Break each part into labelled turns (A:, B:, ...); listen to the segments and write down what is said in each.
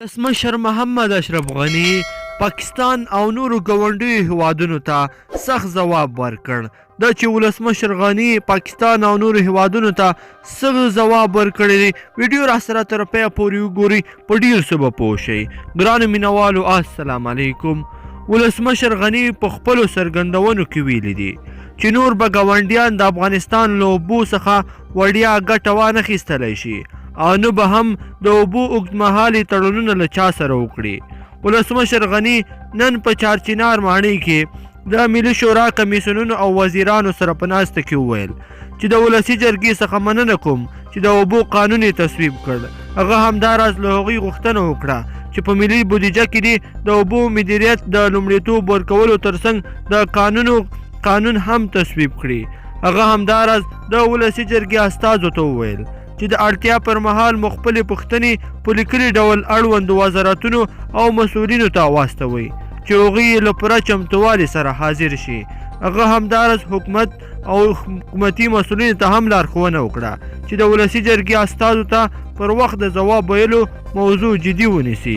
A: ولسمشر محمد اشرف غني پاکستان او نورو ګاونډیو هیوادونو ته سخت ځواب ورکړ. دا چې ولسمشر غني پاکستان او نورو هیوادونو ته څه ځواب ورکړی ویډیو را سره تر پایه پورې وګورئ، په ډېر څه به پوه شئ. ګرانو مینوالو السلام علیکم. ولسمشر غني په خپلو څرګندونو کې ویلي دي چې نور به ګاونډیان د افغانستان له اوبو څخه وړیا ګټه وانخیستلی شي او نه به هم د اوبو اوږدمهالي تړونونه له چا سره وکړي. ولسمشر غني نن په چارچینار ماڼۍ کې د ملي شورا کمیسیونونو او وزیرانو سره په ناسته کې وویل چې د ولسي جرګې څخه مننه کوم چې د اوبو قانون یې تصویب کړ. هغه همداراز له هغوی غوښتنه وکړه چې په ملي بودیجه کې دې د اوبو مدیریت د لومړیتوب ورکولو ترڅنګ د قانون هم تصویب کړي. هغه همداراز د ولسي جرګې استازو ته وویل چې د اړتیا پر مهال مو خپلې پوښتنې په لیکلي ډول اړوندو وزارتونو او مسؤلینو ته واستوئ چې هغوی یې له پوره چمتووالي سره حاضر شي. هغه همداراز حکومت او حکومتي مسؤلینو ته هم لارښوونه وکړه چې د ولسي جرګې استازو ته پر وخت د ځواب ویلو موضوع جدي ونیسي.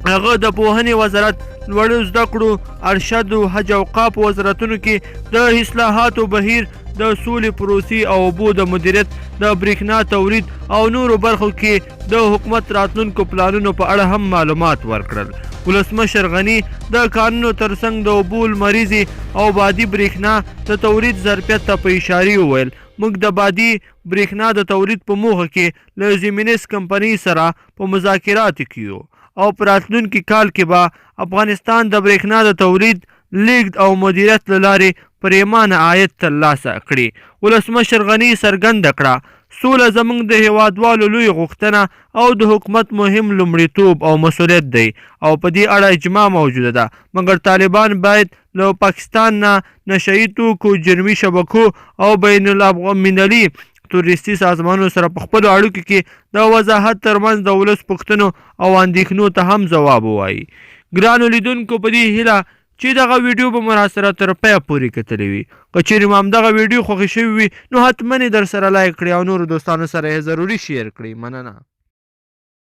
A: هغه د پوهنې وزارت، لوړو زده کړو، ارشد او حج اوقاف وزارتونو کې د اصلاحاتو بهیر، د سولې پروسې او اوبو د مدیریت، د برېښنا تولید او نورو برخو کې د حکومت راتلونکو پلانونو په اړه هم معلومات ورکړل. ولسمشر غني د قانونو ترڅنګ د اوبو، لمریزې او بادي برېښنا د تولید ظرفیت ته په اشارې وویل موږ د بادي برېښنا د تولید په موخه کې له زیمنس کمپنۍ سره په مذاکراتو کې یو او په راتلونکي کال کې به افغانستان د برېښنا د تولید، لیږد او مدیریت له لارې پرېمانه عاید ترلاسه کړي. ولسمشر غني څرګنده کړه سوله زموږ د هیوادوالو لوی غوښتنه او د حکومت مهم لومړیتوب او مسؤلیت دی او په دې اړه اجماع موجوده ده، مګر طالبان باید له پاکستان نه نشهیي توکو، جرمي شبکو او بین المللي تورستي سازمانونو سره په خپلو اړیکو کې د وضاحت ترمنځ د ولس پوښتنو او اندېښنو ته هم ځواب ووایي. ګرانو لیدونکو، په دې هیله چې دغه ویډیو به مو راسره تر پایه پورې کتلی وي. که چیرې مو همدغه ویډیو خوښې شوي وي نو حتما یې در سره لایک کړئ او نورو دوستانو سره یې ضروري شیر کړئ. مننه.